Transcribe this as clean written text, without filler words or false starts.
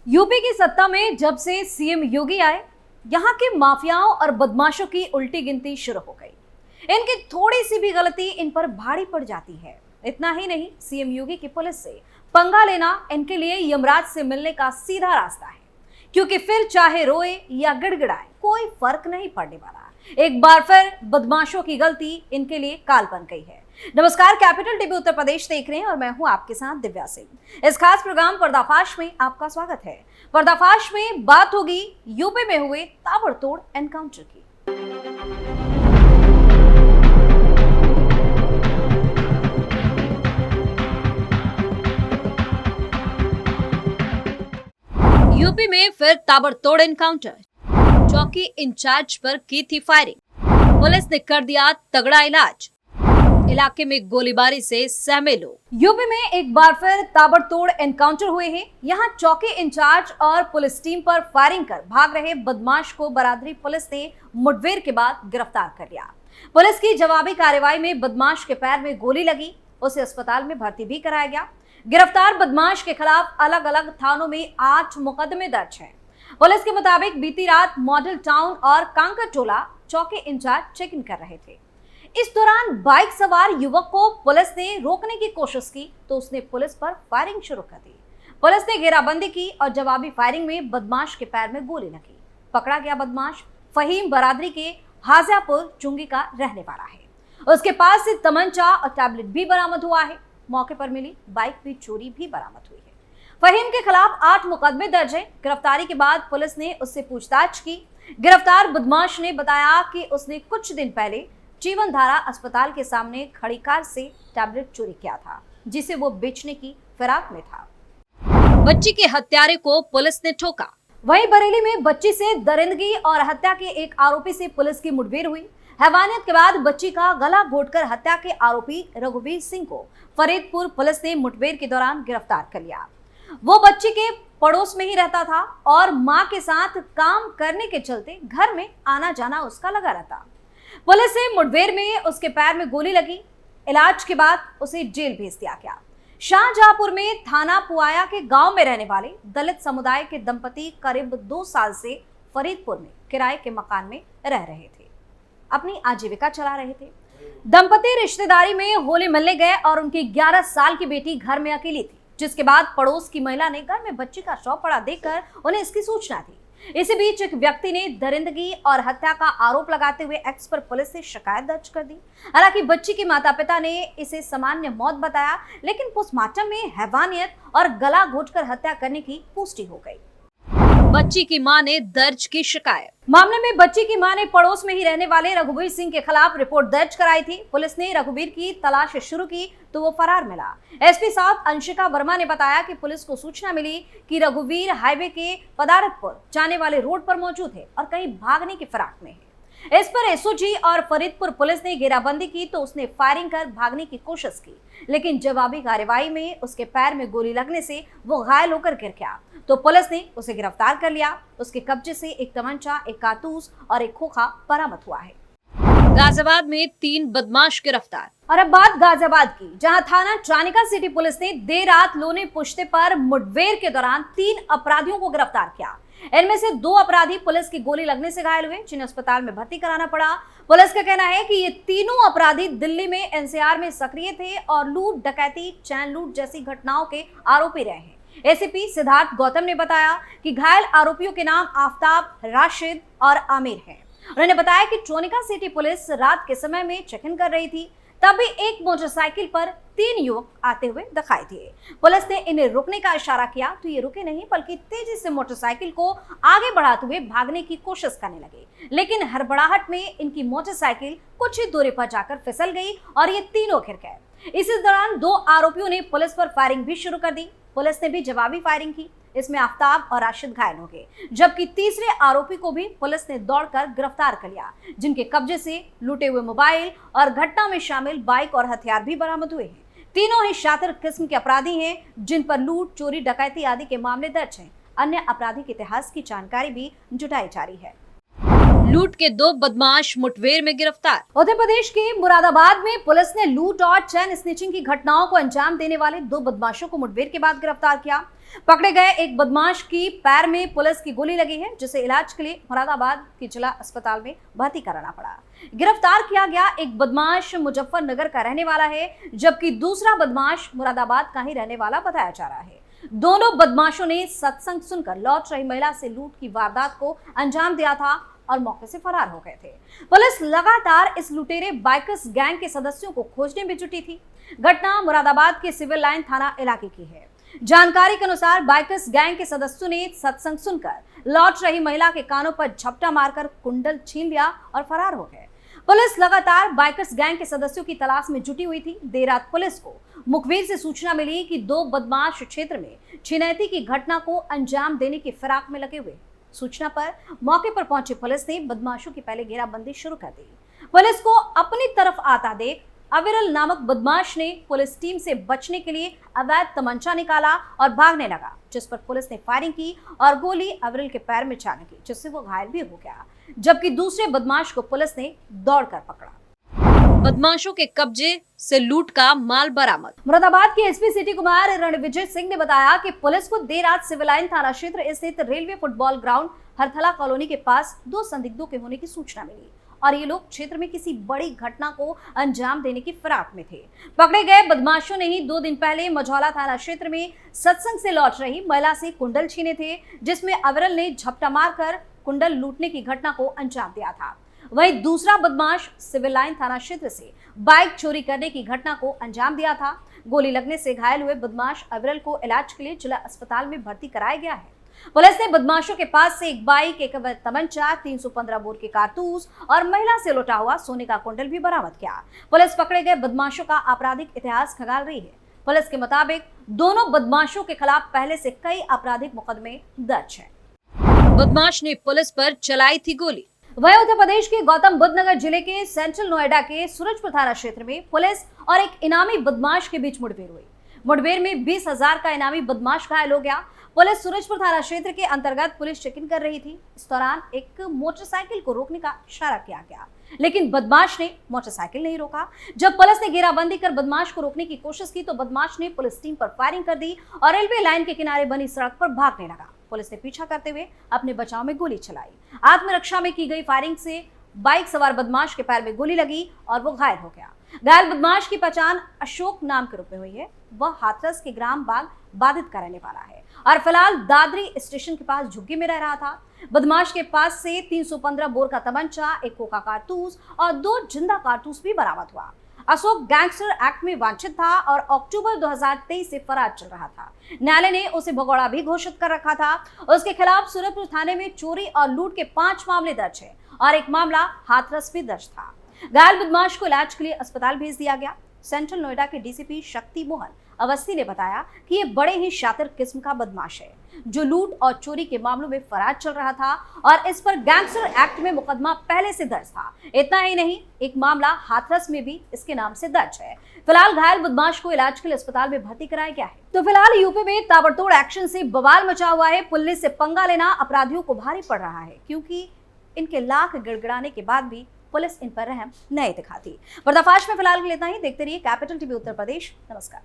UP की सत्ता में जब से सीएम योगी आए, यहाँ के माफियाओं और बदमाशों की उल्टी गिनती शुरू हो गई। इनकी थोड़ी सी भी गलती इन पर भारी पड़ जाती है। इतना ही नहीं, सीएम योगी की पुलिस से पंगा लेना इनके लिए यमराज से मिलने का सीधा रास्ता है, क्योंकि फिर चाहे रोए या गिड़गिड़ाए कोई फर्क नहीं पड़ने वाला। एक बार फिर बदमाशों की गलती इनके लिए काल बन गई है। नमस्कार, कैपिटल टीवी उत्तर प्रदेश देख रहे हैं और मैं हूं आपके साथ दिव्या सिंह। इस खास प्रोग्राम पर्दाफाश में आपका स्वागत है। पर्दाफाश में बात होगी यूपी में हुए ताबड़तोड़ एनकाउंटर की। यूपी में फिर ताबड़तोड़ एनकाउंटर, चौकी इंचार्ज पर की थी फायरिंग, पुलिस ने कर दिया तगड़ा इलाज, इलाके में गोलीबारी से सहमे लोग। यूपी में एक बार फिर ताबड़तोड़ एनकाउंटर हुए हैं। यहाँ चौकी इंचार्ज और पुलिस टीम पर फायरिंग कर भाग रहे बदमाश को बरादरी पुलिस ने मुठभेड़ के बाद गिरफ्तार कर लिया। पुलिस की जवाबी कार्रवाई में बदमाश के पैर में गोली लगी, उसे अस्पताल में भर्ती भी कराया गया। गिरफ्तार बदमाश के खिलाफ अलग अलग थानों में 8 मुकदमे दर्ज हैं। पुलिस के मुताबिक बीती रात मॉडल टाउन और कांकरटोला चौकी इंचार्ज चेकिंग कर रहे थे। इस दौरान बाइक सवार युवक को पुलिस ने रोकने की कोशिश की तो उसने पुलिस पर फायरिंग शुरू कर दी। पुलिस ने घेराबंदी की और जवाबी फायरिंग में बदमाश के पैर में गोली लगी। पकड़ा गया बदमाश फहीम बरादरी के हाजियापुर चुंगी का रहने वाला है। उसके पास से तमंचा और टैबलेट भी बरामद हुआ है। मौके पर मिली बाइक भी चोरी भी बरामद हुई है। फहीम के खिलाफ 8 मुकदमे दर्ज है। गिरफ्तारी के बाद पुलिस ने उससे पूछताछ की। गिरफ्तार बदमाश ने बताया कि उसने कुछ दिन पहले जीवन धारा अस्पताल के सामने खड़ी कार से टैबलेट चोरी किया था, जिसे वो बेचने की फिराक में था। बच्ची के हत्यारे को पुलिस ने ठोका। वहीं बरेली में बच्ची से दरिंदगी और हत्या के एक आरोपी से पुलिस की मुठभेड़ हुई। हैवानियत के बाद बच्ची का गला घोंटकर हत्या के आरोपी रघुवीर सिंह को फरीदपुर पुलिस ने मुठभेड़ के दौरान गिरफ्तार कर लिया। वो बच्ची के पड़ोस में ही रहता था और मां के साथ काम करने के चलते घर में आना जाना उसका लगा रहता। पुलिस से मुठभेड़ में उसके पैर में गोली लगी। इलाज के बाद उसे जेल भेज दिया गया। शाहजहांपुर में थाना पुआया के गांव में रहने वाले दलित समुदाय के दंपति करीब 2 साल से फरीदपुर में किराए के मकान में रह रहे थे, अपनी आजीविका चला रहे थे। दंपति रिश्तेदारी में होली मिलने गए और उनकी 11 साल की बेटी घर में अकेली थी, जिसके बाद पड़ोस की महिला ने घर में बच्ची का शव पड़ा देखकर उन्हें इसकी सूचना दी। इसी बीच एक व्यक्ति ने दरिंदगी और हत्या का आरोप लगाते हुए एक्स पर पुलिस से शिकायत दर्ज कर दी। हालांकि बच्ची के माता पिता ने इसे सामान्य मौत बताया, लेकिन पोस्टमार्टम में हैवानियत और गला घोंटकर हत्या करने की पुष्टि हो गई। बच्ची की मां ने दर्ज की शिकायत। मामले में बच्ची की मां ने पड़ोस में ही रहने वाले रघुवीर सिंह के खिलाफ रिपोर्ट दर्ज कराई थी। पुलिस ने रघुवीर की तलाश शुरू की तो वो फरार मिला। एसपी साहब अंशिका वर्मा ने बताया कि पुलिस को सूचना मिली कि रघुवीर हाईवे के पदारतपुर जाने वाले रोड पर मौजूद है और कहीं भागने की फिराक में है। इस पर एसओजी और फरीदपुर पुलिस ने घेराबंदी की तो उसने फायरिंग कर भागने की कोशिश की, लेकिन जवाबी कार्रवाई में उसके पैर में गोली लगने से वो घायल होकर गिर गया तो पुलिस ने उसे गिरफ्तार कर लिया। उसके कब्जे से एक तमंचा, एक कारतूस और एक खोखा बरामद हुआ है। गाजियाबाद में 3 बदमाश गिरफ्तार। और अब बात गाजियाबाद की, जहां थाना चानिका सिटी पुलिस ने देर रात लोने पुश्ते पर मुठभेड़ के दौरान 3 अपराधियों को गिरफ्तार किया। इनमें से 2 अपराधी पुलिस की गोली लगने से घायल हुए, जिन्हें अस्पताल में भर्ती कराना पड़ा। पुलिस का कहना है कि ये तीनों अपराधी दिल्ली में एनसीआर में सक्रिय थे और लूट, डकैती, चैन लूट जैसी घटनाओं के आरोपी रहे हैं। एसीपी सिद्धार्थ गौतम ने बताया कि घायल आरोपियों के नाम आफ्ताब, राशिद और आमिर हैं। उन्होंने बताया कि ट्रोनिका सिटी पुलिस रात के समय में चेक इन कर रही थी, तभी एक मोटरसाइकिल पर 3 युवक आते हुए दिखाई दिए। पुलिस ने इन्हें रुकने का इशारा किया तो ये रुके नहीं, बल्कि तेजी से मोटरसाइकिल को आगे बढ़ाते हुए भागने की कोशिश करने लगे, लेकिन हड़बड़ाहट में इनकी मोटरसाइकिल कुछ ही दूरी पर जाकर फिसल गई और ये तीनों गिर गए। इसी दौरान 2 आरोपियों ने पुलिस पर फायरिंग भी शुरू कर दी। पुलिस ने भी जवाबी फायरिंग की। इसमें आफ्ताब और राशिद घायल हो गए, जबकि तीसरे आरोपी को भी पुलिस ने दौड़कर गिरफ्तार कर लिया, जिनके कब्जे से लूटे हुए मोबाइल और घटना में शामिल बाइक और हथियार भी बरामद हुए हैं। तीनों ही शातिर किस्म के अपराधी हैं, जिन पर लूट, चोरी, डकैती आदि के मामले दर्ज हैं। अन्य आपराधिक इतिहास की जानकारी भी जुटाई जा रही है। लूट के 2 बदमाश मुठभेड़ में गिरफ्तार। उत्तर प्रदेश के मुरादाबाद में पुलिस ने लूट और चेन स्निचिंग की घटनाओं को अंजाम देने वाले 2 बदमाशों को मुठभेड़ के बाद गिरफ्तार किया। पकड़े गए एक बदमाश की पैर में पुलिस की गोली लगी है, जिसे इलाज के लिए मुरादाबाद के जिला अस्पताल में भर्ती कराना पड़ा। गिरफ्तार किया गया एक बदमाश मुजफ्फरनगर का रहने वाला है, जबकि दूसरा बदमाश मुरादाबाद का ही रहने वाला बताया जा रहा है। दोनों बदमाशों ने सत्संग सुनकर लौट रही महिला से लूट की वारदात को अंजाम दिया था और मौके से फरार हो गए थे। पुलिस लगातार इस लुटेरे बाइकर्स गैंग के सदस्यों को खोजने में जुटी थी। घटना मुरादाबाद के सिविल लाइन थाना इलाके की है। जानकारी के अनुसार बाइकर्स गैंग के सदस्यों ने सत्संग सुनकर लौट रही महिला के कानों पर झपटा मारकर कुंडल छीन लिया और फरार हो गए। पुलिस लगातार बाइकर्स गैंग के सदस्यों की तलाश में जुटी हुई थी। देर रात पुलिस को मुखबिर से सूचना मिली कि 2 बदमाश क्षेत्र में छिनैती की घटना को अंजाम देने की फिराक में लगे हुए। सूचना पर मौके पर पहुंची पुलिस ने बदमाशों की पहले घेराबंदी शुरू कर दी। पुलिस को अपनी तरफ आता देख अविरल नामक बदमाश ने पुलिस टीम से बचने के लिए अवैध तमंचा निकाला और भागने लगा, जिस पर पुलिस ने फायरिंग की और गोली अविरल के पैर में जा लगी, जिससे वो घायल भी हो गया, जबकि दूसरे बदमाश को पुलिस ने दौड़कर पकड़ा। बदमाशों के कब्जे से लूट का माल बरामद। मुरादाबाद के एसपी सिटी कुमार रणविजय सिंह ने बताया कि पुलिस को देर रात सिविल लाइन थाना क्षेत्र स्थित railway football ground Harthala colony के पास 2 संदिग्धों के होने की सूचना मिली और ये लोग क्षेत्र में किसी बड़ी घटना को अंजाम देने की फिराक में थे। पकड़े गए बदमाशों ने ही 2 दिन पहले मझौला थाना क्षेत्र में सत्संग से लौट रही महिला से कुंडल छीने थे, जिसमें अविरल ने झपटा मारकर कुंडल लूटने की घटना को अंजाम दिया था। वहीं दूसरा बदमाश सिविल लाइन थाना क्षेत्र से बाइक चोरी करने की घटना को अंजाम दिया था। गोली लगने से घायल हुए बदमाश अविरल को इलाज के लिए जिला अस्पताल में भर्ती कराया गया है। पुलिस ने बदमाशों के पास से एक बाइक, एक अवैध तमंचा, 315 बोर के कारतूस और महिला से लौटा हुआ सोने का कुंडल भी बरामद किया। पुलिस पकड़े गए बदमाशों का आपराधिक इतिहास खंगाल रही है। पुलिस के मुताबिक दोनों बदमाशों के खिलाफ पहले से कई आपराधिक मुकदमे दर्ज हैं। बदमाश ने पुलिस पर चलाई थी गोली। वह उत्तर प्रदेश के गौतम बुद्ध नगर जिले के सेंट्रल नोएडा के सूरजपुर थाना क्षेत्र में पुलिस और एक इनामी बदमाश के बीच मुठभेड़ हुई। मुठभेड़ में 20,000 का इनामी बदमाश घायल हो गया। पुलिस सूरजपुर थाना क्षेत्र के अंतर्गत पुलिस चेकिंग कर रही थी। इस दौरान एक मोटरसाइकिल को रोकने का इशारा किया गया, लेकिन बदमाश ने मोटरसाइकिल नहीं रोका। जब पुलिस ने घेराबंदी कर बदमाश को रोकने की कोशिश की तो बदमाश ने पुलिस टीम पर फायरिंग कर दी और रेलवे लाइन के किनारे बनी सड़क पर भागने लगा। पुलिस ने पीछा करते हुए अपने बचाव में गोली चलाई। आत्मरक्षा में की गई फायरिंग से बाइक सवार बदमाश के पैर में गोली लगी और वो घायल हो गया। घायल बदमाश की पहचान अशोक नाम के रूप में हुई है। वह हाथरस के ग्राम बाग बाधित का रहने वाला है और फिलहाल दादरी स्टेशन के पास झुग्गी में रह रहा था। बदमाश के पास से 315 बोर का तमंचा, एक कोका कारतूस और 2 जिंदा कारतूस भी बरामद हुआ। अशोक गैंगस्टर एक्ट में वांछित था और अक्टूबर 2023 से फरार चल रहा था। न्यायालय ने उसे भगोड़ा भी घोषित कर रखा था। उसके खिलाफ सूरजपुर थाने में चोरी और लूट के 5 मामले दर्ज है और एक मामला हाथरस भी दर्ज था। घायल बदमाश को इलाज के लिए अस्पताल भेज दिया गया। सेंट्रल नोएडा के डीसीपी शक्ति मोहन अवस्थी ने बताया कि ये बड़े ही शातिर किस्म का बदमाश है, जो लूट और चोरी के मामलों में फरार चल रहा था और इस पर गैंगस्टर एक्ट में मुकदमा पहले से दर्ज था। इतना ही नहीं, एक मामला हाथरस में भी इसके नाम से दर्ज है। फिलहाल घायल बदमाश को इलाज के लिए अस्पताल में भर्ती कराया गया है। तो फिलहाल यूपी में ताबड़तोड़ एक्शन से बवाल मचा हुआ है। पुलिस से पंगा लेना अपराधियों को भारी पड़ रहा है, क्योंकि इनके लाख गिड़गिड़ाने के बाद भी पुलिस इन पर रहम नहीं दिखाती। पर्दाफाश में फिलहाल के लिए इतना ही। देखते रहिए कैपिटल टीवी उत्तर प्रदेश। नमस्कार।